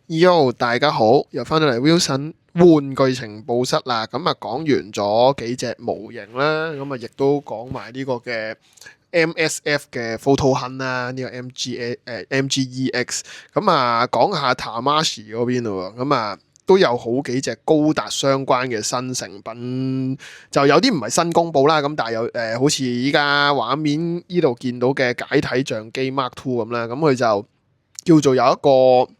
Yo，大家好，又翻到嚟 Wilson 玩具情報室啦。咁啊，講完咗幾隻模型啦，咁啊，亦都講埋呢個嘅 MSF 嘅 Photo Hunt 啦，呢個 MGEX。咁啊，講下 Tamashii 嗰邊咯喎。咁啊，都有好幾隻高達相關嘅新成品，就有啲唔係新公佈啦。咁但係有好似依家畫面呢度見到嘅解體相機 Mark Two 咁啦，咁佢就叫做有一個。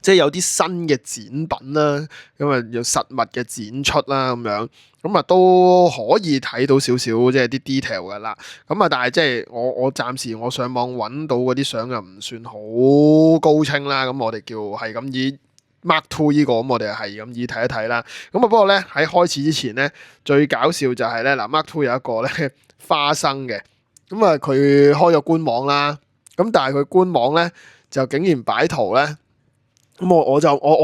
即係有啲新嘅展品啦，咁啊有實物嘅展出啦，咁樣咁啊都可以睇到少少即係啲 detail 噶啦。咁啊，但係即係我暫時我上網揾到嗰啲相又唔算好高清啦。咁我哋叫係咁以 Mark Two 呢個，咁我哋係咁以睇一睇啦。咁啊不過咧喺開始之前咧，最搞笑就係咧嗱 Mark Two 有一個咧花生嘅，咁啊佢開咗官網啦，咁但係佢官網咧就竟然擺圖咧。咁我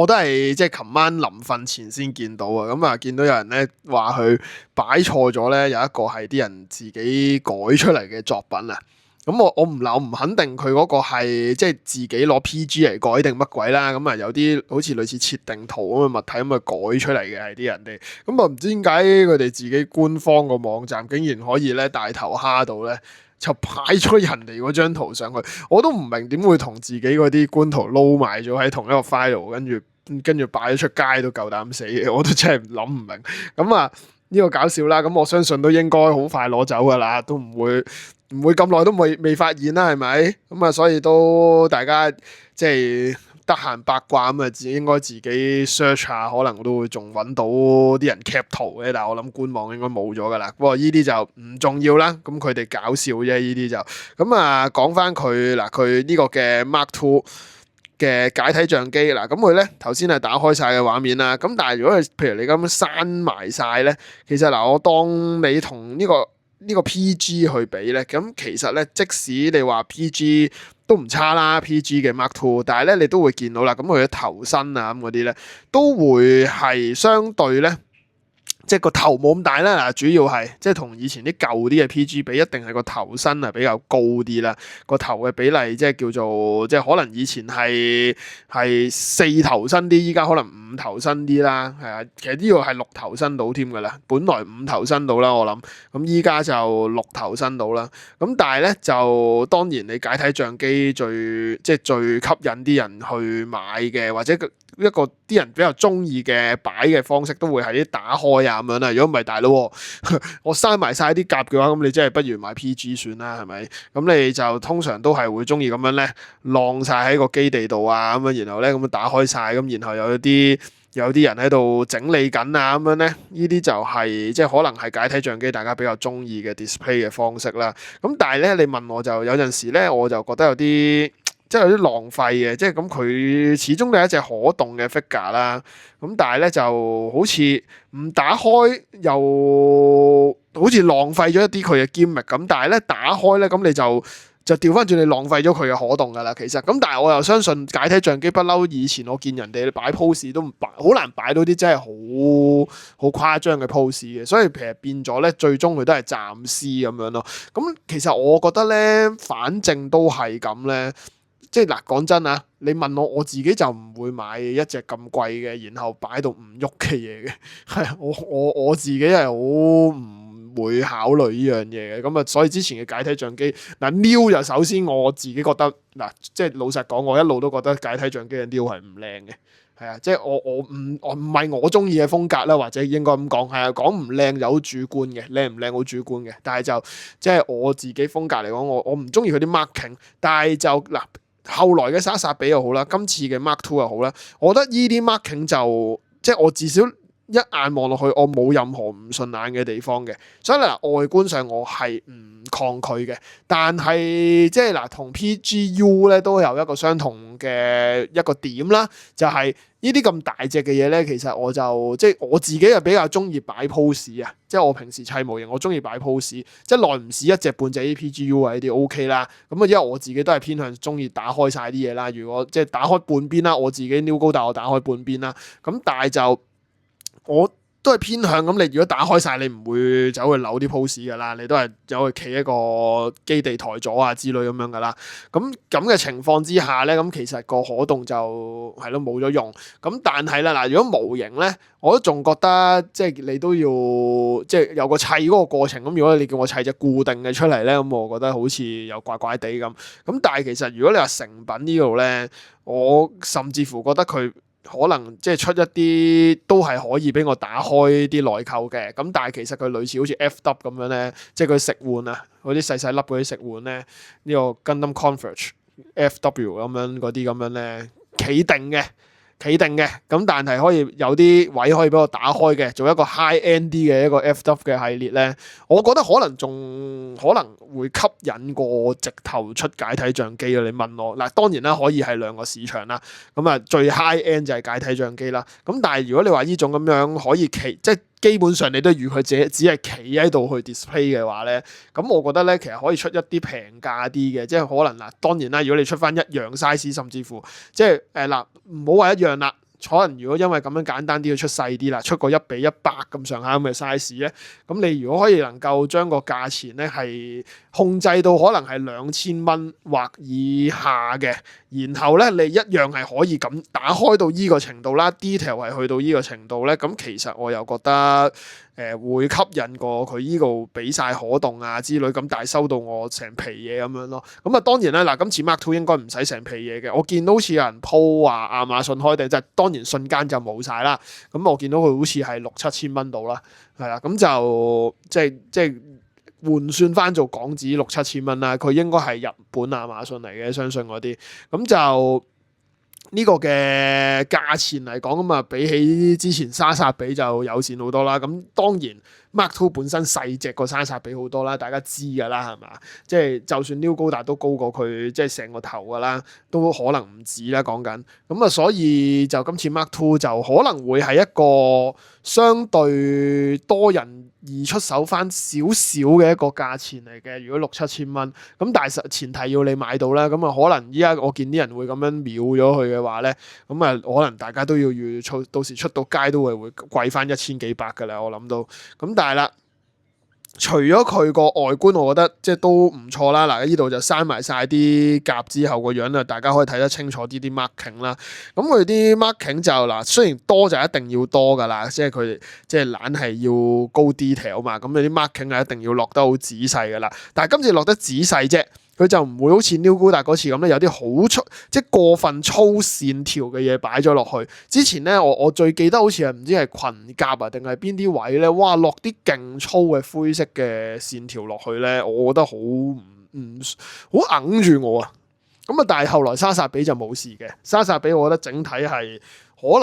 都係即係琴晚臨瞓前先見到啊，咁啊見到有人咧話佢擺錯咗咧，有一個係啲人自己改出嚟嘅作品啊。咁我唔肯定佢嗰個係即係自己攞 PG 嚟改定乜鬼啦。咁啊有啲好似類似設定圖咁嘅物體咁啊改出嚟嘅係啲人哋。咁啊唔知點解佢哋自己官方個網站竟然可以咧大頭蝦到咧，就擺咗人哋嗰張圖上去，我都唔明點會同自己嗰啲官圖撈埋咗喺同一個 file，跟住擺咗出街都夠膽死嘅，我都真係諗唔明。咁啊呢個搞笑啦，咁我相信都應該好快攞走噶啦，都唔會咁耐都未發現啦，係咪？咁啊所以都大家即係。得閒八卦咁啊，應該自己 search 下，可能都會仲揾到啲人 cap 圖嘅。但係我諗官網應該冇咗噶啦。不過呢啲就唔重要啦。咁佢哋搞笑啫，呢啲就咁啊。講翻佢嗱，佢呢個嘅 Mark Two 嘅解體相機嗱，咁佢咧頭先係打開晒嘅畫面啦。咁但係如果係譬如你咁刪埋晒咧，其實嗱，我當你同呢個 PG 去比咧，咁其實咧，即使你話 PG 都唔差啦，PG 嘅 Mark Two，但係咧你都會見到啦，咁佢嘅頭身啊咁嗰啲咧，都會係相對咧。即係個頭冇咁大啦，嗱，主要係即係同以前啲舊啲嘅 PG 比，一定係個頭身係比較高啲啦。個頭嘅比例即係叫做即係可能以前係四頭身啲，依家可能五頭身啲啦，係啊。其實呢個係六頭身到添㗎啦，本來五頭身到啦，我諗咁依家就六頭身到啦。咁但係咧就當然你解體相機最吸引啲人去買嘅，或者一個啲人比較中意嘅擺嘅方式，都會係啲打開啊咁樣啦。如果唔係大佬，我閂埋晒啲夾嘅話，咁你真係不如買 PG 算啦，係咪？咁你就通常都係會中意咁樣咧，晾晒喺個基地度啊，咁樣然後咧咁樣打開晒，咁然後有啲人喺度整理緊啊，咁樣咧，呢啲就係即係可能係解體相機大家比較中意嘅 display 嘅方式啦。咁但係咧，你問我就有陣時咧，我就覺得有啲。即係有啲浪費嘅，即係咁佢始終都係一隻可動嘅 figure 啦。咁但係咧就好似唔打開又好似浪費咗一啲佢嘅 gimmick 咁。但係咧打開咧咁你就調翻轉你浪費咗佢嘅可動噶啦。其實咁，但係我又相信解體相機不嬲。以前我見人哋擺 pose 都唔擺，好難擺到啲真係好誇張嘅 pose 嘅。所以其實變咗咧，最終佢都係暫時咁樣咯。咁其實我覺得咧，反正都係咁咧。即係嗱，講真啊，你問我自己就唔會買一隻咁貴嘅，然後擺到唔喐嘅嘢嘅。係我自己係好唔會考慮呢樣嘢嘅。咁啊，所以之前嘅解體相機嗱 New 就首先我自己覺得嗱，即係老實講，我一路都覺得解體相機嘅 New 係唔靚嘅。係啊，即係我唔係我中意嘅風格啦，或者應該咁講，係啊，講唔靚就好主觀嘅，靚唔靚好主觀嘅。但係就即係我自己風格嚟講，我唔中意佢啲 marking，但係就嗱。後來嘅莎莎比又好啦，今次嘅 Mark Two 又好啦，我覺得依啲 marking 就即係我至少一眼望落去，我冇任何唔順眼嘅地方嘅，所以嗱外觀上我係唔抗拒嘅，但係即係嗱同 PGU 咧都有一個相同嘅一個點啦，就係呢啲咁大隻嘅嘢咧，其實我就即係我自己係比較中意擺 pose 啊，即係我平時砌模型我中意擺 pose，即係耐唔時一隻半隻 PGU 啊呢啲 OK 啦，咁啊因為我自己都係偏向中意打開晒啲嘢啦，如果即係打開半邊啦，我自己 New 高達我打開半邊啦，咁但係就我都係偏向咁。你如果打開晒，你唔會走去扭啲 pose 噶啦，你都係走去企一個基地台左啊之類咁樣噶啦。咁嘅情況之下咧，咁其實個可動就係咯冇咗用。咁但係啦嗱，如果模型咧，我都仲覺得即係你都要即係有個砌嗰個過程。咁如果你叫我砌隻固定嘅出嚟咧，咁我覺得好似又怪怪地咁。咁但係其實如果你話成品呢度咧，我甚至乎覺得佢可能即係出一啲都係可以俾我打開啲內購嘅。咁但係其實佢類似好似 FW 咁樣咧，即係佢食玩啊，嗰啲細細粒嗰啲食玩咧，呢個 Gundam Converge FW 咁樣嗰啲咁樣咧，企定嘅，咁但係可以有啲位可以俾我打開嘅，做一個 high end 啲嘅一個 FW 嘅系列咧，我覺得可能會吸引過直頭出解體相機啊！你問我嗱，當然啦，可以係兩個市場啦。咁啊，最 high end 就係解體相機啦。咁但係如果你話呢種咁樣可以即係基本上你都預佢只係企喺度去 display 嘅話咧，咁我覺得咧其實可以出一啲平價啲嘅，即係可能嗱，當然啦，如果你出翻一樣 size，甚至乎即係嗱，唔好話一樣啦。可能如果因為咁樣簡單啲要出細啲啦，出個1:100咁上下咁嘅 size 咧，咁你如果可以能夠將個價錢咧係控制到可能係2000蚊或以下嘅，然後咧你一樣係可以咁打開到依個程度啦，detail 係去到依個程度咧，咁其實我又覺得會吸引過佢依度俾晒可動啊之類，咁但係收到我成皮嘢咁樣咯。咁啊當然啦，嗱今次 Mark II 應該唔使成皮嘢嘅，我見到好似有人 po 話亞馬遜開訂，即係當然瞬間就冇晒啦。咁我見到佢好似係6-7千蚊到啦，係啦，咁就即係換算翻做港紙6-7千蚊啦。佢應該係日本亞馬遜嚟嘅，相信嗰啲咁就。呢個嘅價錢嚟講咁啊，比起之前莎莎比就友善好多啦。咁當然 Mark II 本身細隻過莎莎比好多啦，大家知㗎啦，係嘛？即係就算 New 高達都高過佢，即係成個頭㗎啦，都可能唔止啦。講緊咁啊，所以就今次 Mark II 就可能會係一個相對多人易出手翻少少嘅一個價錢嚟嘅。如果6-7千蚊咁，但係前提要你買到啦。咁啊，可能依家我見啲人會咁樣秒咗佢嘅話咧，咁啊，可能大家都要預到時出到街都會貴翻1000幾百㗎啦。我諗到咁，但係啦，除咗佢個外觀，我覺得即係都唔錯啦。嗱，呢度就閂埋晒啲甲之後個樣啊，大家可以睇得清楚啲marking 啦。咁佢啲 marking 就嗱，雖然多就一定要多㗎啦，即係佢即係懶係要高 detail 嘛。咁你啲 marking 係一定要落得好仔細㗎啦。但係今次落得仔細啫。佢就唔會好似 New 高達嗰次咁咧，有啲好粗即係過分粗線條嘅嘢擺咗落去。之前咧，我最記得好似係唔知係裙甲啊定係邊啲位咧，哇落啲勁粗嘅灰色嘅線條落去咧，我覺得好好硬住我啊！咁啊，但係後來莎莎比就冇事嘅。莎莎比我覺得整體係可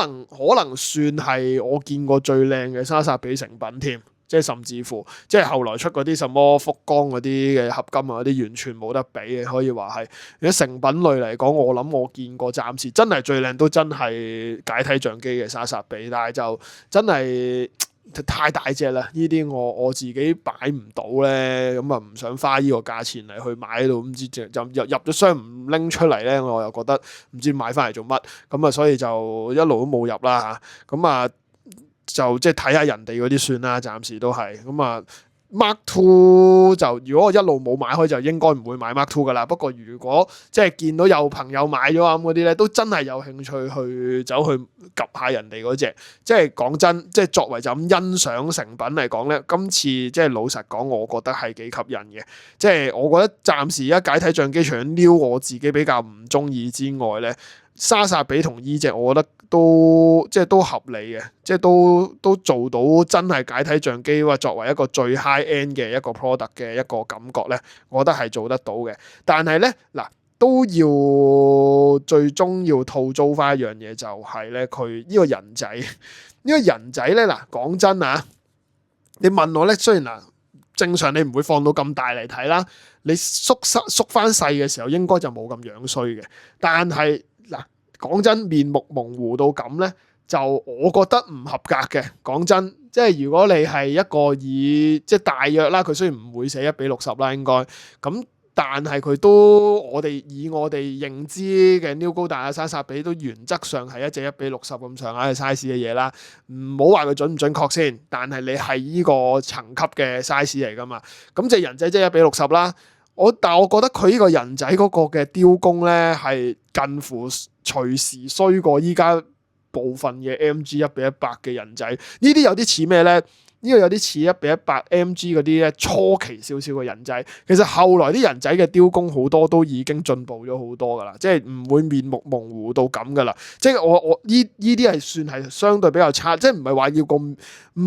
能算係我見過最靚嘅莎莎比成品添。即係甚至乎，即係後來出嗰啲什麼福岡嗰啲嘅合金啊嗰啲，完全冇得比嘅，可以話係。如果成品類嚟講，我諗我見過暫時真係最靚都真係解體相機嘅莎莎比，但係就真係太大隻啦！呢啲我自己擺唔到咧，咁啊唔想花呢個價錢嚟去買喺度，唔知就入咗箱唔拎出嚟咧，我又覺得唔知買翻嚟做乜，咁啊所以就一路都冇入啦嚇，咁啊。就即係睇下人哋嗰啲算啦，暫時都係咁啊。Mark II 就如果我一路冇買開，就應該唔會買 Mark II 噶啦。不過如果即係見到有朋友買咗啊咁嗰啲咧，都真係有興趣去走去及下人哋嗰隻。即係講真，即係作為就咁欣賞成品嚟講咧，今次即係老實講，我覺得係幾吸引嘅。即係我覺得暫時而家解體相機除咗 New 我自己比較唔中意之外咧，莎莎比同依隻，我覺得都合理嘅，即係都做到真係解體相機話作為一個最 high end 嘅一個 product 嘅一個感覺咧，我覺得係做得到嘅。但係咧嗱，都要最終要吐槽翻一樣嘢，就係咧佢呢個人仔咧嗱，講真啊，你問我咧，雖然嗱正常你唔會放到咁大嚟睇啦，你縮翻細嘅時候應該就冇咁樣衰嘅，但係嗱。講真，面目模糊到咁咧，就我覺得唔合格嘅。講真，即係如果你係一個以即係大約啦，佢雖然唔會寫1:60啦，應該咁但係佢都以我哋認知嘅 New 高達啊、莎莎比都原則上係一隻1:60咁上下嘅 size 嘅嘢啦。唔好話佢準唔準確先，但係你係呢個層級嘅 size 嚟噶嘛。咁隻人仔即係1:60啦。但係我覺得佢呢個人仔嗰個嘅雕工咧係近乎隨時衰過依家部分嘅 MG 1:100嘅人仔。呢啲有啲似咩咧？呢個有啲似1:100 MG 嗰啲咧初期少少嘅人仔，其實後來啲人仔嘅雕工好多都已經進步咗好多噶啦，即係唔會面目模糊到咁噶啦。即係我呢啲係算係相對比較差，即係唔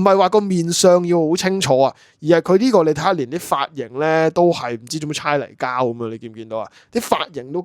係話個面相要好清楚啊，而係佢呢個你睇下連啲髮型咧都係唔知做乜搓泥膠咁啊！你見唔見到啊？啲髮型都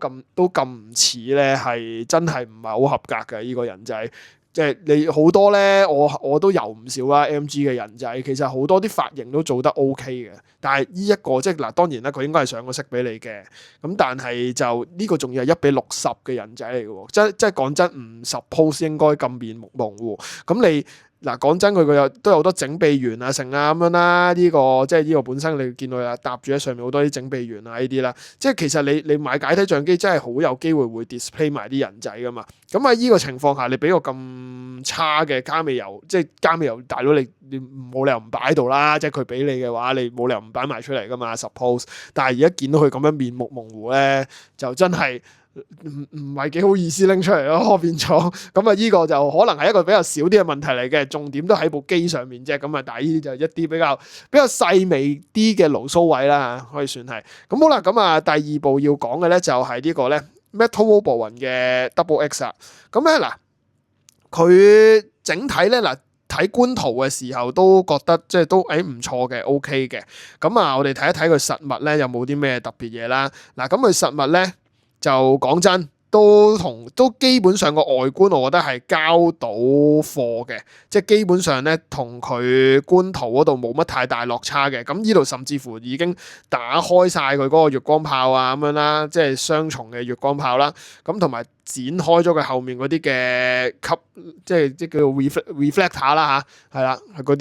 咁唔似咧，係真係唔係好合格嘅呢個人仔。即係你好多咧，我都有唔少啦 MG 嘅人仔，其實好多啲髮型都做得 OK 嘅，但係呢一個即係嗱，當然啦，佢應該係上個色俾你嘅，咁但係就呢個仲要係1:60嘅人仔嚟嘅喎，即係講真唔 suppose 應該咁面目模糊，咁你。嗱，講真，佢都有好多整臂員啊、成啊咁樣啦。呢個即係呢個本身你見到啊，搭住喺上面好多啲整臂員啊呢啲啦。即係其實你買解體相機真係好有機會會 display 埋啲人仔噶嘛。咁喺呢個情況下，你俾個咁差嘅加美油，即係加美油大佬你冇理由唔擺喺度啦。即係佢俾你嘅話，你冇理由唔擺埋出嚟噶嘛。Suppose，但係而家見到佢咁樣面目模糊咧，就真係。唔係幾好意思拎出嚟咯，變咗咁啊！呢個就可能係一個比較少啲嘅問題嚟嘅，重點都喺部機上面啫。咁啊，但係呢啲就一啲比較細微啲嘅牢騷位啦，可以算係。咁好啦，咁啊，第二部要講嘅咧就係呢個咧 Metal Warp 嘅 Double X 啊。咁咧嗱，佢整體咧嗱睇官圖嘅時候都覺得即係都唔錯嘅 ，OK 嘅。咁啊，我哋睇一睇佢實物咧有冇啲咩特別嘢啦。嗱，咁佢實物咧。就講真，都基本上個外觀，我覺得係交到貨嘅，即係基本上咧同佢官圖嗰度冇乜太大落差嘅。咁呢度甚至乎已經打開晒佢嗰個月光炮啊咁樣啦，即係雙重嘅月光炮啦。咁同埋展開咗佢後面嗰啲嘅即係叫做 reflector 啦嚇，係啦，係嗰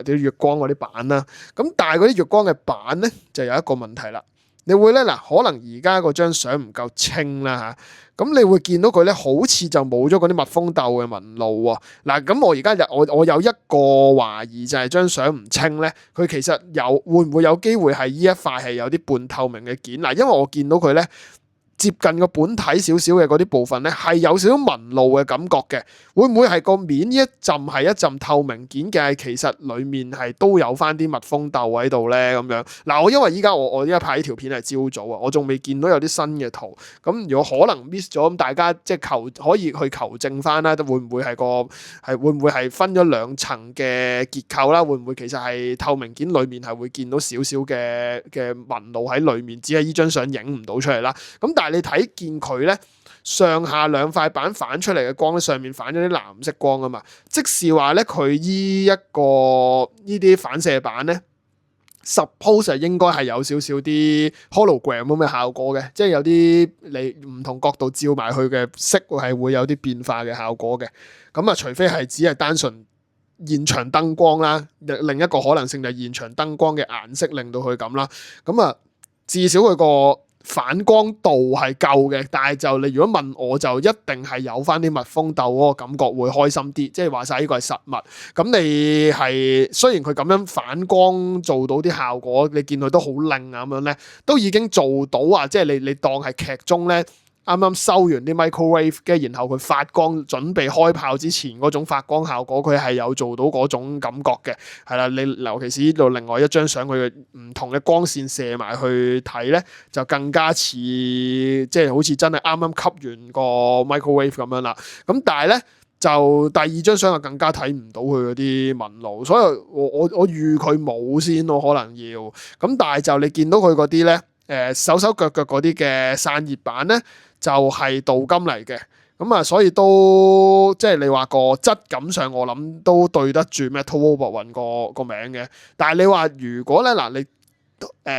啲月光嗰啲板啦。咁但係嗰啲月光嘅板咧就有一個問題啦。你會咧嗱，可能而家嗰張相唔夠清啦嚇，咁你會見到佢咧好似就冇咗嗰啲蜜蜂竇嘅紋路喎。嗱，咁我而家我有一個懷疑就係張相唔清咧，佢其實會唔會有機會係呢一塊係有啲半透明嘅件嗱？因為我見到佢咧。接近個本體少少嘅嗰啲部分咧，係有少少紋路嘅感覺嘅，會唔會係個面呢一浸係一浸透明件嘅？其實裡面係都有翻啲蜜蜂竇喺度咧咁樣。嗱，因為依家我依家拍呢條片係朝早啊，我仲未見到有啲新嘅圖。咁如果可能 miss 咗，咁大家即係可以去求證翻啦，會唔會係分咗兩層嘅結構啦？會唔會其實係透明件裡面係會見到少少嘅紋路喺裡面，只係依張相影唔到出嚟啦。咁但係你睇見佢咧，上下兩塊板反出嚟嘅光，上面反咗啲藍色光啊嘛，即是話咧佢呢啲反射板咧 ，suppose 應該係有少少啲 hologram 咁嘅效果嘅，即係有啲你唔同角度照埋去嘅色係會有啲變化嘅效果嘅。咁啊，除非係只係單純現場燈光啦，另一個可能性就係現場燈光嘅顏色令到佢咁啦。咁啊，至少佢個反光度係夠嘅，但係就你如果問我就一定係有翻啲蜜蜂竇嗰個感覺會開心啲，即係話晒呢個係實物。咁你係雖然佢咁樣反光做到啲效果，你見佢都好靚啊咁樣咧，都已經做到啊！即係你當係劇中咧。啱啱收完啲 microwave 嘅，然後佢發光準備開炮之前嗰種發光效果，佢係有做到嗰種感覺嘅，係啦。你尤其是呢度另外一張相，佢嘅唔同嘅光線射埋去睇咧，就更加似即係好似真係啱啱吸完個 microwave 咁樣啦。咁但係咧就第二張相就更加睇唔到佢嗰啲紋路，所以我預佢冇先咯，可能要咁。但係就你見到佢嗰啲咧，手腳嗰啲嘅散熱板咧。就係鍍金嚟嘅，咁啊，所以都即係你話個質感上，我諗都對得住 Metal Warp 個名嘅。但係你話如果咧嗱，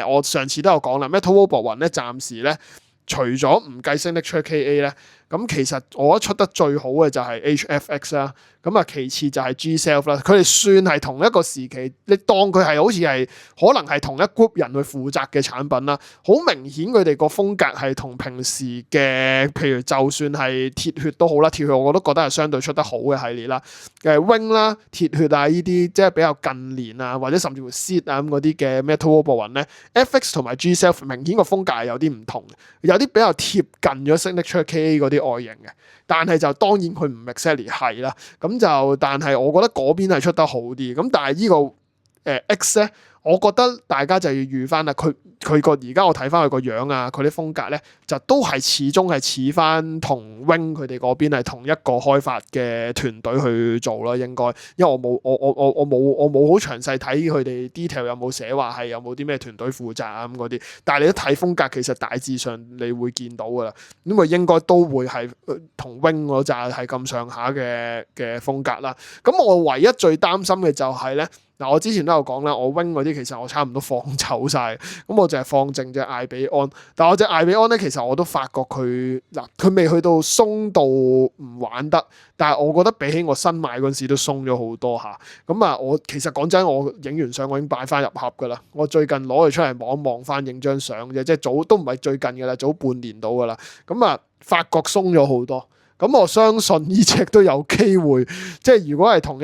我上次都有講啦，Metal Warp 咧暫時咧，除咗唔計 Signature KA 咧，咁其實我覺得出得最好嘅就係 HFX 啦，咁啊其次就係 G-Self 啦，佢哋算係同一個時期，你當佢係好似係可能係同一 group 人去負責嘅產品啦，好明顯佢哋個風格係同平時嘅，譬如就算係鐵血都好啦，鐵血我都覺得係相對出得好嘅系列啦，Wing 啦、鐵血啊呢啲即係比較近年啊，或者甚至乎 Seed 啊咁嗰啲嘅 Metal Wolverine 咧，FX 同埋 G-Self 明顯個風格係有啲唔同嘅，有啲比較貼近咗 Signature K 嗰啲外形嘅，但係就當然佢唔 exactly 係啦，咁就但係我覺得嗰邊係出得好啲，咁但係呢個X 咧，我覺得大家就要預翻啦，佢個而家我睇翻佢個樣啊，佢啲風格咧就都係始終係似翻同 Wing 佢哋嗰邊係同一個開發嘅團隊去做啦，應該，因為我冇好詳細睇佢哋 detail 有冇寫話係有冇啲咩團隊負責啊咁嗰啲，但係你一睇風格其實大致上你會見到噶啦，因為應該都會係同 Wing 嗰扎係咁上下嘅風格啦。咁我唯一最擔心嘅就係咧。嗱，我之前都有講啦，我 Wing 嗰啲其實我差唔多放走晒，咁我淨係放剩隻艾比安。但係我隻艾比安咧，其實我都發覺佢未去到鬆到唔玩得，但係我覺得比起我新買嗰陣時都鬆咗好多下。咁啊，我其實講真，我影完相我已經擺翻入盒噶啦。我最近攞佢出嚟望一望翻，影張相啫，即係早都唔係最近噶啦，早半年到噶啦。咁啊，發覺鬆咗好多。咁我相信呢隻都有機會，即係如果係同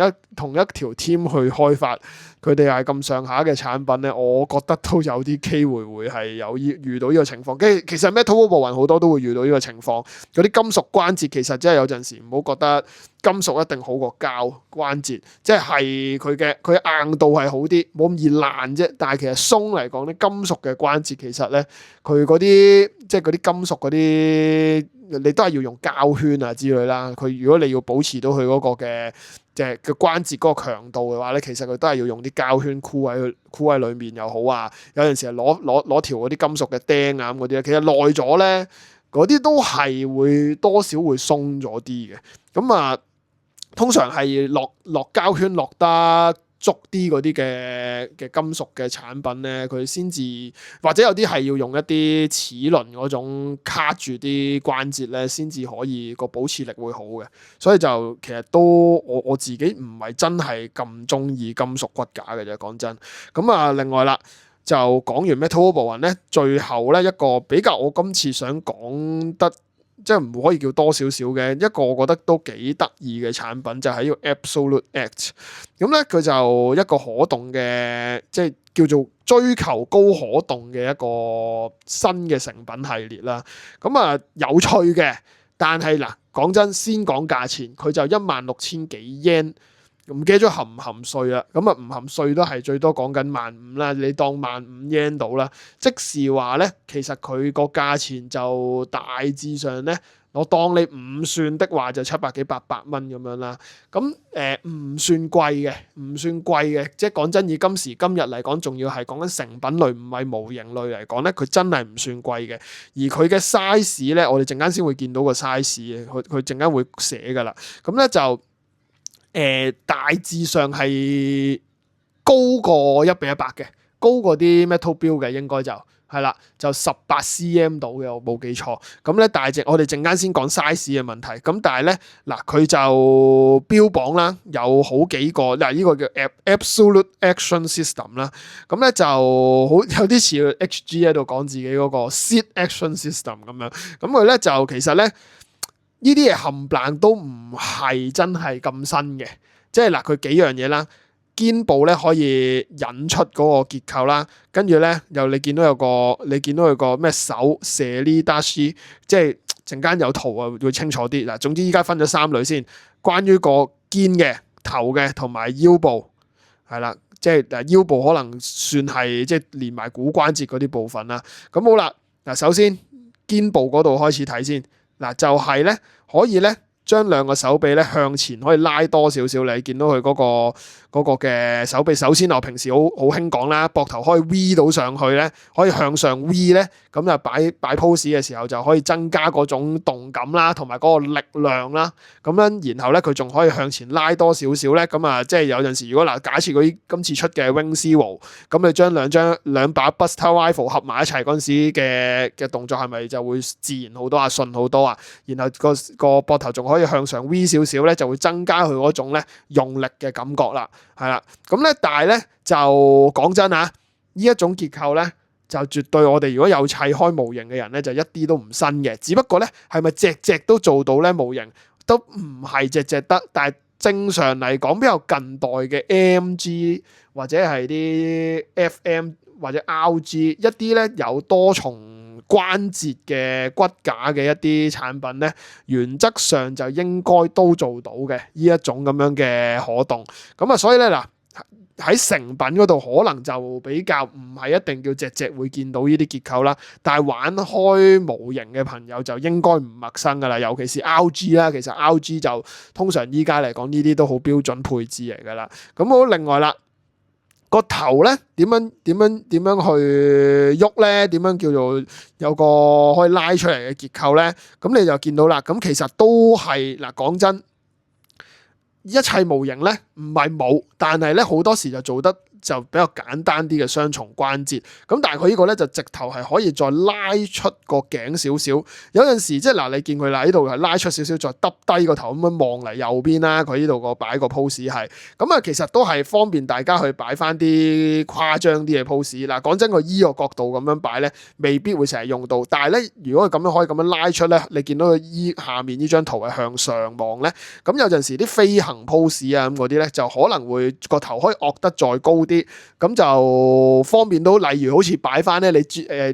一條 team 去開發，佢哋係咁上下嘅產品咧，我覺得都有啲機會會係有遇到呢個情況。其實 Metal Wolverine 好多都會遇到呢個情況，嗰啲金屬關節其實真係有陣時唔好覺得金屬一定好過膠關節，即係佢硬度係好啲，冇咁易爛啫。但係其實鬆嚟講咧，金屬嘅關節其實咧，佢嗰啲即係嗰啲金屬嗰啲。你都係要用膠圈啊之類啦。佢如果你要保持到佢嗰個嘅即係嘅關節嗰個強度嘅話咧，其實佢都係要用啲膠圈箍喺裏面又好啊。有陣時係攞條嗰啲金屬嘅釘啊咁嗰啲咧，其實耐咗咧，嗰啲都係會多少會鬆咗啲嘅。咁啊，通常係落膠圈落得足啲嗰啲嘅金屬嘅產品咧，佢先至或者有啲係要用一啲齒輪嗰種卡住啲關節咧，先至可以個保持力會好嘅。所以就其實都我自己唔係真係咁中意金屬骨架嘅啫，講真。咁啊，另外啦，就講完 Metal Wolverine 咧，最後咧一個比較我今次想講得。即係唔可以叫多少少嘅一個，我覺得都幾得意嘅產品就係呢個 Absolute X。咁咧佢就一個可動嘅，即係叫做追求高可動嘅一個新嘅成品系列啦。咁啊有趣嘅，但係嗱講真，先講價錢，佢就16,000幾 yen。唔記得咗含唔含稅啦，咁啊唔含稅都係最多講緊15,000啦，你當15,000 yen 到啦，即是話咧，其實佢個價錢就大致上咧，我當你唔算的話就700幾800蚊咁樣啦，咁唔算貴嘅，唔算貴嘅，即係講真以今時今日嚟講，仲要係講緊成品類唔係模型類嚟講咧，佢真係唔算貴嘅，而佢嘅 size 咧，我哋陣間先會見到個 size 嘅，佢陣間會寫噶啦，咁咧就。大致上係高過1:100嘅，高過啲 Metal Build 嘅應該就係啦，就18 cm 到嘅，我冇記錯。咁咧大隻，我哋陣間先講 size 嘅問題。咁但係咧嗱，佢就標榜啦，有好幾個嗱，呢個叫 Absolute Action System 啦。咁咧就好有啲似 HG 喺度講自己嗰個 Seed Action System 咁樣。咁佢咧就其實咧。呢啲嘢冚唪唥都唔係真係咁新嘅，即係嗱佢幾樣嘢啦，肩部咧可以引出嗰個結構啦，跟住咧又你見到佢個咩手射呢 dash， 即係陣間有圖啊會清楚啲嗱。總之依家分咗3類先，關於個肩嘅、頭嘅同埋腰部係啦，即係腰部可能算係即係連埋股關節嗰啲部分啦。咁好啦，嗱首先肩部嗰度開始睇先。嗱就係咧，可以咧將兩個手臂咧向前可以拉多少少，你見到佢嗰個嘅手臂。首先我平時好興講啦，膊頭可以 V 到上去咧，可以向上 V 咧，咁就擺 pose 嘅時候就可以增加嗰種動感啦，同埋嗰個力量啦。咁樣然後咧佢仲可以向前拉多少少咧，咁啊即係有陣時如果嗱假設佢今次出嘅 Wing Zero，咁你將兩把 Buster Rifle 合埋一齊嗰陣時嘅動作係咪就會自然好多啊，順好多啊？然後個膊頭仲可以向上 V 少少咧，就會增加佢嗰種咧用力嘅感覺啦，係啦。咁咧但係咧就講真啊，呢一種結構咧就絕對我哋如果有砌開模型嘅人咧就一啲都唔新嘅，只不過咧係咪隻都做到咧模型都唔係隻得，但係正常嚟講比較近代嘅 AMG 或者係啲 FM 或者 RG 一啲咧有多重關節嘅骨架嘅一啲產品咧，原則上就應該都做到嘅呢一種咁樣嘅可動。咁啊，所以咧嗱喺成品嗰度可能就比較唔係一定叫隻會見到呢啲結構啦，但係玩開模型嘅朋友就應該唔陌生噶啦，尤其是 RG 啦，其實 RG 就通常依家嚟講呢啲都好標準配置嚟噶啦。咁好，另外啦，個頭咧點樣去喐咧？點樣叫做有個可以拉出嚟嘅結構咧？咁你就見到啦。咁其實都係嗱，講真。一切模型咧唔係冇，但係咧好多時就做得就比較簡單啲嘅雙重關節。咁但係佢呢個咧就直頭係可以再拉出個頸少少。有陣時即係嗱，你見佢嗱呢度係拉出少少，再耷低個頭咁樣望嚟右邊啦。佢呢度個擺個 pose 係咁啊，其實都係方便大家去擺翻啲誇張啲嘅 pose。嗱，講真，個依個角度咁樣擺咧，未必會成日用到。但係咧，如果佢咁樣可以咁樣拉出咧，你見到佢依下面呢張圖係向上望咧，咁有陣時啲飛行 pose 啊咁嗰啲咧，就可能會個頭可以惡得再高啲，咁就方便到。例如好似擺翻咧，你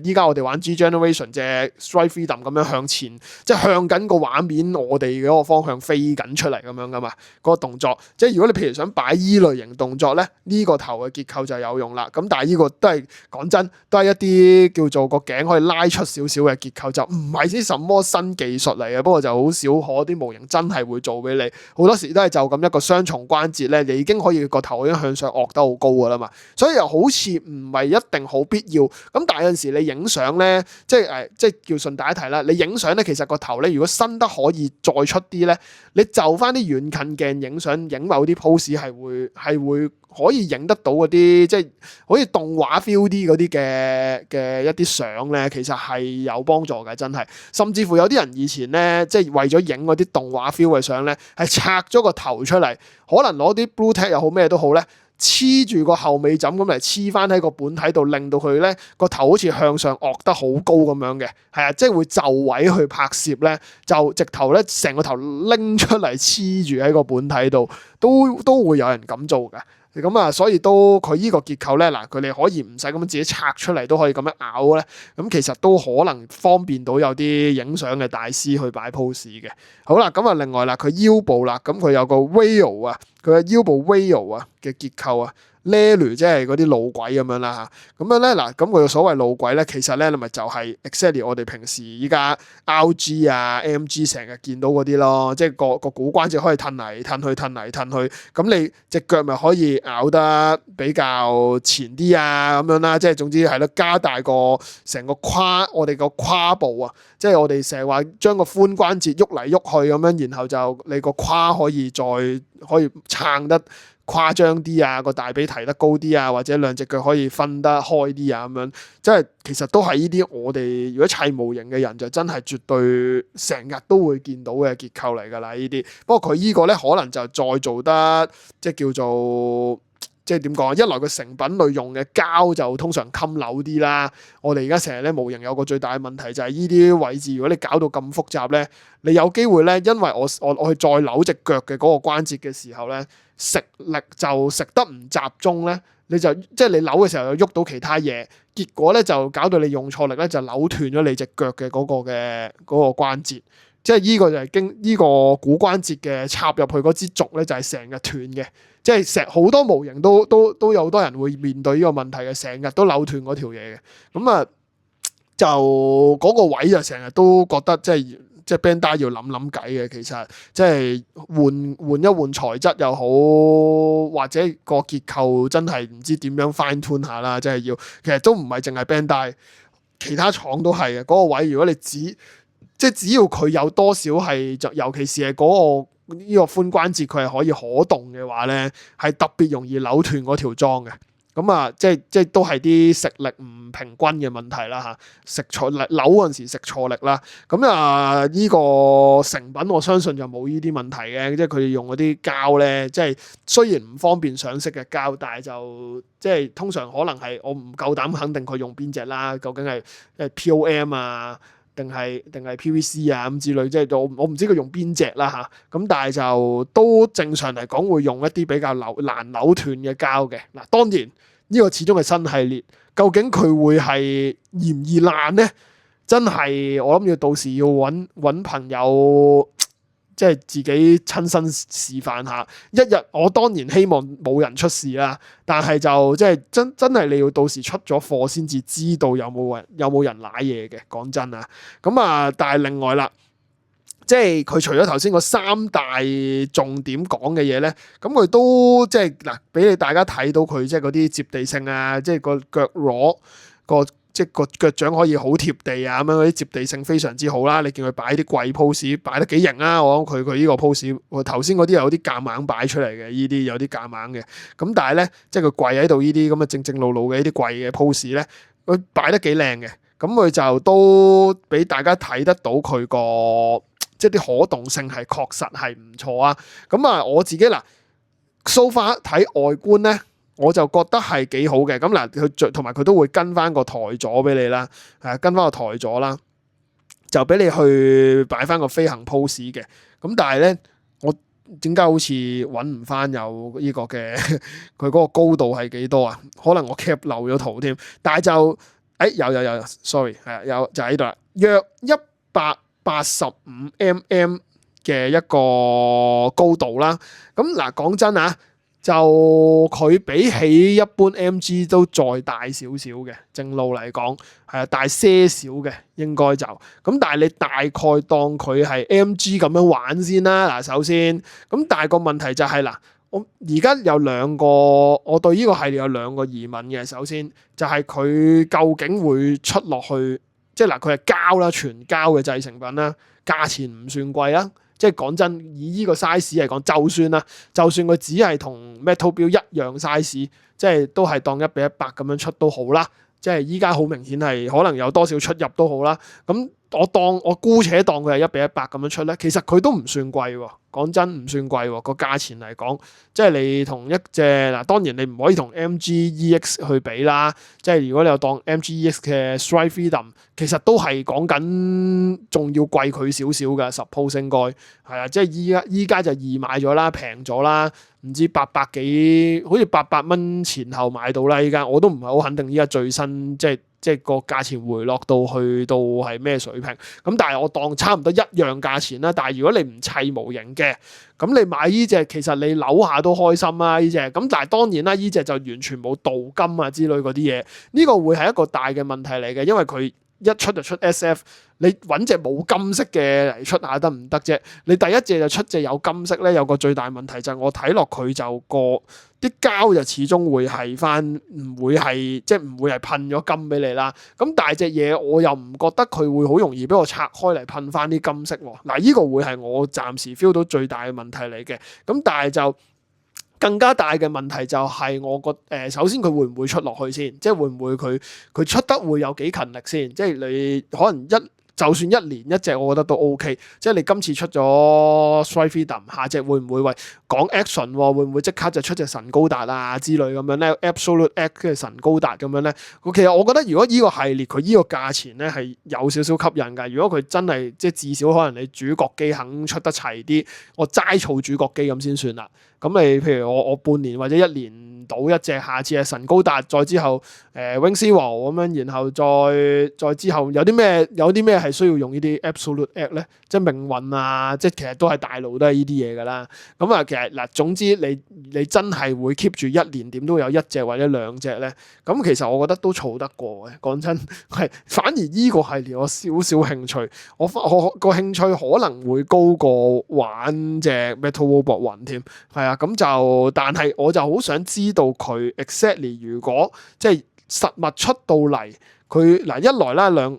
依家我哋玩 G Generation 隻 Strike Freedom 咁樣向前，即係向緊個畫面我哋嗰個方向飛緊出嚟咁樣噶嘛，嗰個動作。即係如果你譬如想擺依類型動作咧，呢個頭嘅結構就有用啦。咁但係呢個都係講真，都係一啲叫做個頸可以拉出少少嘅結構，就唔係啲什麼新技術嚟嘅。不過就好少可啲模型真係會做俾你，好多時都係就咁一個雙重關節咧，你已經可以個頭已經向上惡得好高噶啦嘛。所以又好似唔係一定好必要。咁但係有陣時你影相咧，即係叫順帶一提啦。你影相咧，其實個頭咧，如果伸得可以再出啲咧，你就翻啲遠近鏡影相，影某啲 pose 係會可以影得到嗰啲，即係好似動畫 feel 啲嗰啲嘅一啲相咧，其實係有幫助嘅，真係。甚至乎有啲人以前咧，即係為咗影嗰啲動畫 feel 嘅相咧，係拆咗個頭出嚟，可能攞啲 Blu-tack 又好咩都好咧，黐住個後尾枕咁嚟黐翻喺個本體度，令到佢咧個頭好似向上昂得好高咁樣嘅，係啊，即係會就位去拍攝咧，就直頭咧成個頭拎出嚟黐住喺個本體度，都會有人咁做㗎。咁啊，所以都佢呢個結構咧，嗱佢哋可以唔使咁樣自己拆出嚟，都可以咁樣咬咧。咁其實都可能方便到有啲影相嘅大師去擺 pose 嘅。好啦，咁啊另外啦，佢腰部啦，咁佢有個 rail 啊，佢嘅腰部 rail 啊嘅結構啊。Lelu 即係嗰啲路軌咁樣啦嚇，咁樣咧嗱，咁佢嘅所謂路軌咧，其實咧你咪就係 exactly 我哋平時依家 RG 啊 MG 成日見到嗰啲咯，即係個股關節可以褪嚟褪去褪嚟褪去，咁你隻腳咪可以咬得比較前啲啊咁樣啦，即係總之係咯，加大個成個我哋個胯部啊，即係我哋成日話將個髖關節喐嚟喐去咁樣，然後就你個胯可以撐得誇張啲啊，個大髀提得高啲啊，或者兩隻腳可以分得開啲啊咁樣，即係其實都係呢啲我哋如果砌模型嘅人就真係絕對成日都會見到嘅結構嚟㗎啦呢啲。不過佢呢個咧可能就再做得即係叫做。即係點講？一來佢成品類用嘅膠就通常襟扭啲啦。我哋而家成日咧模型有個最大嘅問題就係呢啲位置，如果你搞到咁複雜咧，你有機會咧，因為我去再扭隻腳嘅嗰個關節嘅時候咧，食力就食得唔集中咧，你就即係你扭嘅時候又喐到其他嘢，結果咧就搞到你用錯力咧就扭斷咗你隻腳嘅嗰個關節。即係呢個就係經呢個股關節嘅插入去嗰支軸咧，就係成日斷嘅。即係好多模型都有好多人會面對呢個問題嘅，成日都扭斷嗰條嘢嘅。咁啊，就嗰個位就成日都覺得即係即係 Bandai 要諗計嘅。其實即係換一換材質又好，或者個結構真係唔知點樣 fine tune 下啦。即係要其實都唔係淨係 Bandai，其他廠都係嘅。嗰個位如果你即係只要佢有多少係就尤其是係呢個髖關節佢係可以可動嘅話咧，係特別容易扭斷嗰條樁嘅。咁啊，即係都係啲食力唔平均嘅問題啦嚇，食錯力扭嗰陣時食錯力啦。咁啊，呢個成品我相信就冇呢啲問題嘅，即係佢哋用嗰啲膠咧，即係雖然唔方便上色嘅膠，但係就即係通常可能係我唔夠膽肯定佢用邊隻啦，究竟係POM 啊？定係 PVC 啊咁之類，即係我唔知佢用邊隻啦嚇，咁但係就都正常嚟講會用一啲比較難扭斷嘅膠嘅。嗱，當然呢個始終係新系列，究竟佢會係易唔易爛咧？真係我諗要到時要揾朋友。即係自己親身示範下，一日我當然希望冇人出事啦，但係就即係真係你要到時出咗貨先至知道有冇人瀨嘢嘅。講真啊，咁啊，但係另外啦，即係佢除咗頭先個三大重點講嘅嘢咧，咁佢都即係嗱，俾你大家睇到佢即係嗰啲接地性啊，即係個腳踝即係個腳掌可以好貼地啊，咁樣嗰啲接地性非常之好啦。你見佢擺啲跪 pose 擺得幾型啊！我諗佢呢個 pose，我頭先嗰啲有啲夾硬擺出嚟嘅，呢啲有啲夾硬嘅。咁但係咧，即係佢跪喺度呢啲咁嘅正路嘅呢啲跪嘅 pose 咧，佢擺得幾靚嘅。咁佢就都俾大家睇得到佢個即係啲可動性係確實係唔錯啊。咁啊，我自己嗱 so far 睇外觀咧。我就覺得係幾好嘅，咁嗱佢同埋佢都會跟翻個台座俾你啦，跟翻個台座啦，就俾你去擺翻個飛行 pose 嘅。咁但係咧，我點解好似揾唔翻有呢個嘅佢嗰個高度係幾多啊？可能我 cap 漏咗圖添，但係就有，sorry 係有就喺度啦，約185mm 嘅一個高度啦。咁嗱講真啊〜就佢比起一般 MG 都再大少少嘅，正路嚟講係啊，大些少嘅應該就咁，但係你大概當佢係 MG 咁樣玩先啦。嗱，首先咁，但係個問題就係嗱，我而家有我對呢個系列有兩個疑問嘅。首先就係佢究竟會出落去，即係嗱，佢係膠啦，全膠嘅製成品啦，價錢唔算貴啦。即係講真，以呢個 size 嚟講，就算佢只係同 Metal Build 一樣 size，即係都係當1:100咁樣出都好啦。即係依家好明顯係可能有多少出入都好啦。咁我姑且當佢係1:100咁樣出咧，其實佢都唔算貴喎。講真唔算貴喎，個價錢嚟講，即係你同一隻嗱，當然你唔可以同 MG-EX 去比啦。即係如果你有當 MG-EX 嘅 Strike Freedom，其實都係講緊仲要貴佢少少嘅，suppose 應該係啊。即係依家就易買咗啦，平咗啦，唔知800幾，好似800蚊前後買到啦。依家我都唔係好肯定依家最新即係個價錢回落到去到係咩水平咁，但係我當差唔多一樣價錢啦。但係如果你唔砌模型嘅，咁你買呢隻其實你扭下都開心啦呢隻。咁但係當然啦，呢隻就完全冇鍍金啊之類嗰啲嘢，呢個會係一個大嘅問題嚟嘅，因為佢一出就出 SF， 你揾隻冇金色嘅嚟出下得唔得啫？你第一隻就出隻有金色咧，有個最大問題就係我睇落佢就啲膠就始終會係翻，唔會係噴咗金俾你啦。咁大隻嘢我又唔覺得佢會好容易俾我拆開嚟噴翻啲金色喎。嗱，呢個會係我暫時 feel 到最大嘅問題嚟嘅。咁但係就更加大嘅問題就係我覺首先佢會唔會出落去先？即係會唔會佢出得會有幾勤力先？即係你可能就算一年一隻，我覺得都 OK。即係你今次出咗 Strike Freedom， 下隻會唔會講 action 喎？會唔會即刻就出隻神高達啊之類咁樣咧 ？Absolute X 嘅神高達咁樣咧？其實我覺得如果呢個系列佢呢個價錢咧係有少少吸引㗎。如果佢真係即係至少可能你主角機肯出得齊啲，我齋儲主角機咁先算啦。咁你譬如我半年或者一年到一隻，下次係神高達，再之後Wing Zero咁樣，然後再之後有啲咩係需要用呢啲 absolute act 咧？即係命運啊，即係其實都係大腦都係呢啲嘢㗎啦。咁啊，其實嗱，總之你真係會 keep 住一年點都有一隻或者兩隻咧，咁其實我覺得都儲得過嘅。講真係，反而呢個系列我少少興趣，我個興趣可能會高過玩隻 Metal Robot 1添。係啊，咁就但係我就好想知道佢 exactly 如果即係實物出到嚟。佢嗱一來啦，兩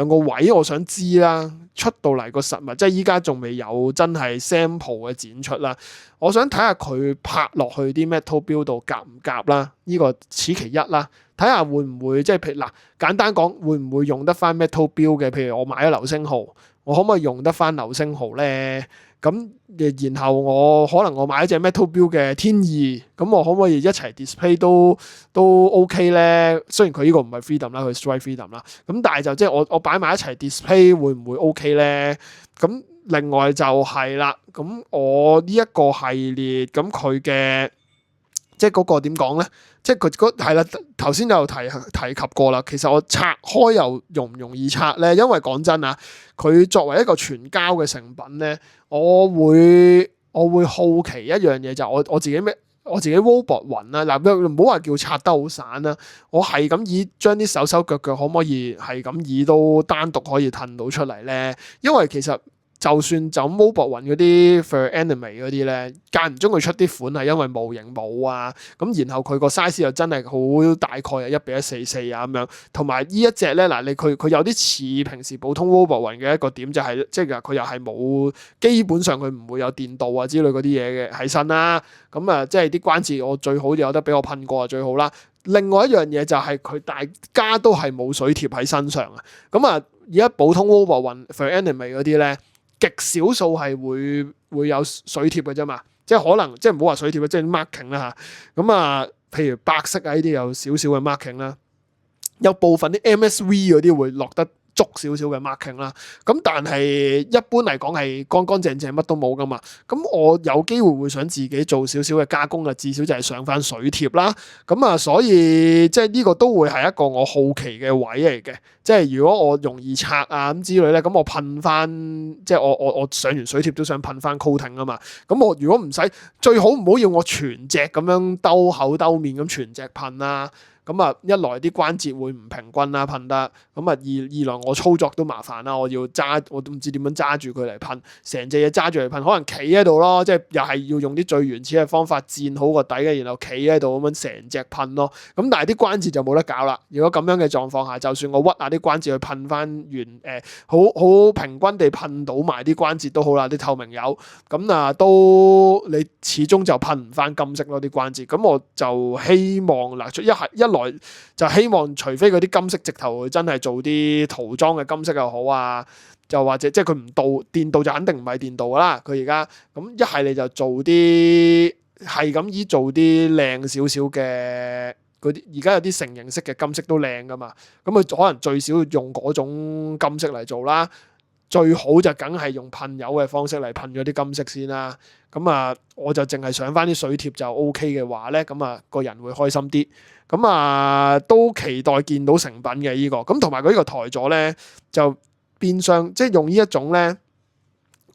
個位我想知啦，出到嚟個實物，即係依家仲未有真係 sample 嘅展出啦。我想睇下佢拍落去啲 metal build 度夾唔夾啦，呢個此其一啦。睇下會唔會即係譬如嗱，簡單講會唔會用得翻 metal build 嘅？譬如我買咗流星號，我可唔可以用得翻流星號咧？咁然後我可能我買一隻 Metal Build 嘅天意，咁我可唔可以一齊 display 都 OK 咧？雖然佢呢個唔係 Freedom 啦，佢 Strike Freedom 啦，咁但係就即係我擺埋一齊 display 會唔會 OK 咧？咁另外就係啦，咁我呢一個系列咁佢嘅即係嗰個點講咧？即係佢係啦，頭先有提及過啦。其實我拆開又容唔容易拆咧？因為講真啊，佢作為一個全膠嘅成品咧，我會好奇一樣嘢就係我自己 robot 雲啦。嗱，唔好話叫拆得好散啦，我係咁以將啲手手腳腳可唔可以係咁以都單獨可以褪到出嚟咧？因為其實就算就 Robot 雲嗰啲 for anime 嗰啲咧，間唔中佢出啲款係因為模型冇啊，咁然後佢個 size 又真係好大概係1:144啊咁樣，同埋呢一隻咧嗱，佢有啲似平時普通 Robot 雲嘅一個點就係即係佢又係冇，基本上佢唔會有電鍍啊之類嗰啲嘢嘅喺身啦，咁啊即係啲關節我最好有得俾我噴過就最好啦。另外一樣嘢就係佢大家都係冇水貼喺身上啊，咁啊而家普通 Robot 雲 for anime 嗰啲咧，極少數係會有水貼嘅啫嘛，即係可能即係唔好話水貼即係 marking 啦嚇。咁啊，譬如白色啊呢啲有少少嘅 marking 啦，有部分啲 MSV 嗰啲會落得足少少嘅 marking 啦。咁但係一般嚟講係乾乾淨淨乜都冇噶嘛。咁我有機會會想自己做少少嘅加工啊，至少就係上翻水貼啦。咁啊，所以即係呢個都會係一個我好奇嘅位嚟嘅。即係如果我容易拆啊咁之類咧，咁我噴翻，即係我上完水貼都想噴翻 coating 啊嘛。咁我如果唔使，最好唔好要我全隻咁樣兜口兜面咁全隻噴啦。咁啊，一來啲關節會唔平均啦，噴得。咁啊，二來我操作都麻煩啦，我要揸，我都唔知點樣揸住佢嚟噴，成隻嘢揸住嚟噴，可能企喺度咯，即係又係要用啲最原始嘅方法墊好個底嘅，然後企喺度咁樣成隻噴咯。咁但係啲關節就冇得搞啦。如果咁樣嘅狀況下，就算我屈下啲關節去噴翻完，好平均地噴到埋啲關節都好啦，啲透明油，咁啊都你始終就噴唔翻金色咯啲關節。咁我就希望嗱，一來就希望除非嗰啲金色直頭真係做啲塗裝嘅金色又好啊，就或者即係佢唔到電鍍就肯定唔係電鍍噶啦，佢而家咁一係你就做啲係咁做啲靚少少嘅嗰啲，而家有啲成型式嘅金色都靚噶嘛，咁佢可能最少用嗰種金色嚟做啦，最好就梗係用噴油嘅方式嚟噴咗啲金色先啦。咁啊，我就淨係上翻啲水貼就 OK 嘅話咧，咁啊個人會開心啲。咁啊都期待見到成品嘅呢個。咁同埋佢呢個台座咧，就變相即係用呢一種咧，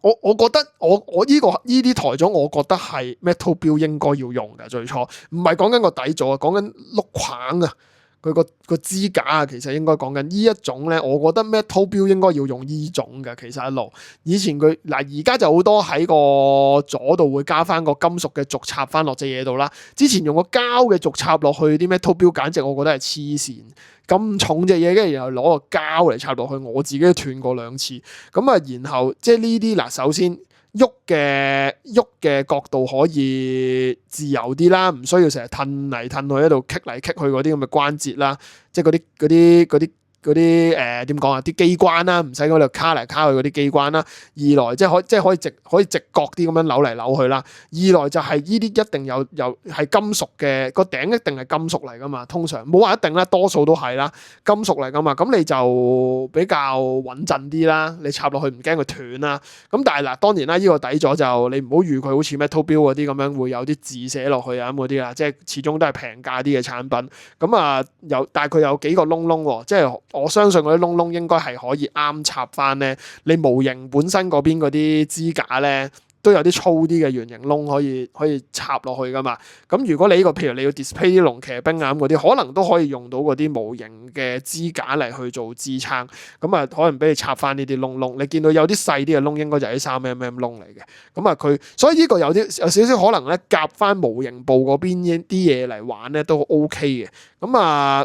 我覺得我呢啲台座，我覺得係 Metal Build 應該要用嘅。最初唔係講緊個底座啊，講緊碌框啊。佢個支架啊，其實應該講緊呢一種咧，我覺得 Metal Build 應該要用呢種嘅。其實一路以前佢嗱，而家就好多喺個左度會加翻個金屬嘅軸插翻落隻嘢度啦。之前用個膠嘅軸插落去啲 Metal Build，簡直我覺得係黐線，咁重隻嘢，跟住然後攞個膠嚟插落去，我自己都斷過2次。咁啊，然後即係呢啲嗱，首先喐嘅角度可以自由啲啦，唔需要成日褪嚟褪去喺度棘嚟棘去嗰啲咁嘅關節啦，即係嗰啲點講啊，啲機關啦，唔使嗰度卡嚟卡去嗰啲機關啦。二來即係可以直角啲咁樣扭嚟扭去啦。二來就係呢啲一定有係金屬嘅，個頂一定係金屬嚟噶嘛。通常冇話一定啦，多數都係啦，金屬嚟噶嘛。咁你就比較穩陣啲啦。你插落去唔驚佢斷啦。咁但係嗱，當然啦，呢個底座就你唔好預佢好似 Metal Build 嗰啲咁樣會有啲字寫落去啊咁嗰啲啦，即係始終都係平價啲嘅產品。咁啊但係佢有幾個窿窿喎，即係我相信嗰啲窿窿應該係可以啱插翻咧，你模型本身嗰邊嗰啲支架咧，都有啲粗啲嘅圓形窿可以插落去噶嘛。咁如果你呢個譬如你要 display 啲龍騎兵啊嗰啲，可能都可以用到嗰啲模型嘅支架嚟去做支撐。咁啊，可能俾你插翻呢啲窿窿。你見到有啲細啲嘅窿，應該就係啲3mm窿嚟嘅。咁啊，所以呢個有少少可能咧，夾翻模型部嗰邊啲嘢嚟玩咧都 OK 嘅。咁啊，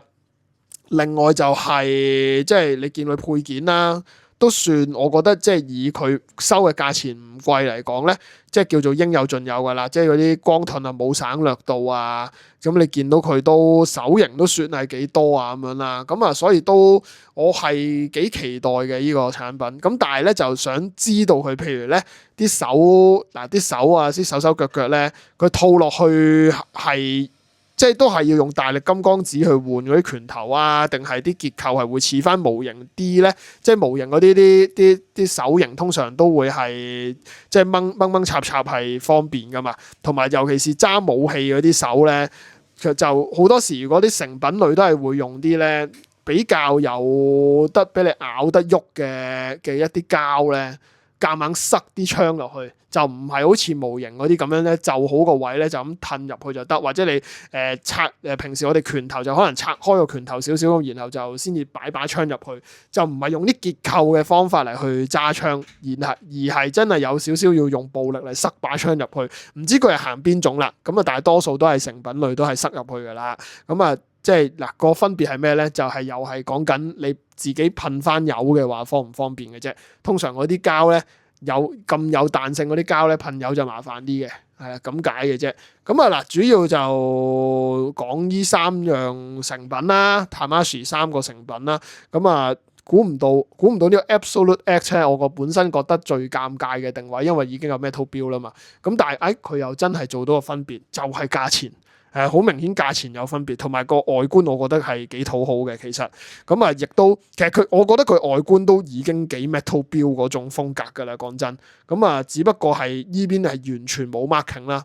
另外就係即係你見佢配件啦。都算，我覺得即係以佢收嘅價錢唔貴嚟講咧，即係叫做應有盡有㗎啦。即係嗰啲光盾啊冇省略到啊，咁你見到佢都手型都算係幾多啊咁樣啦。咁啊，所以都我係幾期待嘅呢個產品。咁但係咧就想知道佢譬如咧啲手啲手啊啲手腳腳咧，佢套落去係。即係都係要用大力金剛指去換嗰啲拳頭啊，定係啲結構係會似翻模型啲咧？即係模型嗰啲手型通常都會係即係掹插係方便噶嘛，同埋尤其是揸武器嗰啲手咧，其實就好多時如果啲成品類都係會用啲咧比較有得俾你咬得喐嘅一啲膠咧。夾硬塞啲槍落去，就唔係好似模型嗰啲咁樣咧，就好個位咧就咁褪入去就得，或者你拆平時我哋拳頭就可能拆開個拳頭少少咁，然後就先至擺把槍入去，就唔係用啲結構嘅方法嚟去揸槍，而係真係有少少要用暴力嚟塞把槍入去，唔知佢係行邊種啦，咁啊大多數都係成品類都係塞入去噶啦，咁啊。即係嗱個分別係咩咧？就係又係講緊你自己噴翻油嘅話方唔方便嘅啫。通常嗰啲膠咧咁有彈性嗰啲膠咧噴油就麻煩啲嘅，係啊咁解嘅啫。咁啊嗱，主要就講呢3樣成品啦，Tamashii 3個成品啦。咁啊估唔到呢個 Absolute X 咧，我本身覺得最尷尬嘅定位，因為已經有 Metal Build 啦嘛。咁但係佢又真係做到個分別，就係價錢。好明顯價錢有分別，同埋個外觀我覺得係幾討好嘅。其實咁啊，亦都其實我覺得佢外觀都已經幾 Metal Build 嗰種風格㗎啦。講真，咁啊，只不過係依邊係完全冇 marking 啦，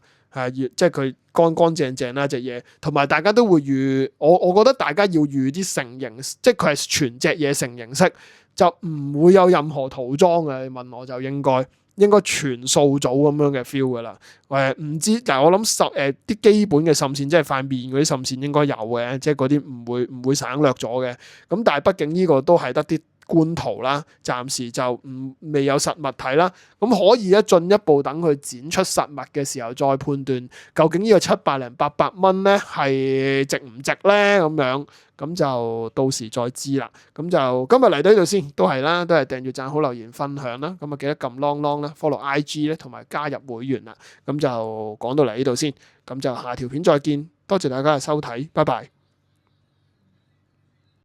即係佢乾乾淨淨啦隻嘢，同埋大家都會預我覺得大家要預啲成型，即係佢係全隻嘢成型式，就唔會有任何塗裝嘅。你問我就應該全素組咁樣嘅 feel 噶啦，唔知，但係我諗啲基本嘅滲線，即係塊面嗰啲滲線應該有嘅，即係嗰啲唔會省略咗嘅。咁但係畢竟呢個都係得啲觀圖啦，暫時就未有實物睇啦。咁可以進一步等佢展出實物嘅時候再判斷，究竟呢個700-800蚊咧係值唔值咧咁樣。咁就到時再知啦。咁就今日嚟到呢度先，都係啦，都係訂閱、讚好、留言、分享啦。咁啊記得撳 long 啦 ，follow IG 咧，同埋加入會員啦。咁就講到嚟呢度先，咁就下條片再見。多謝大家嘅收睇，拜拜。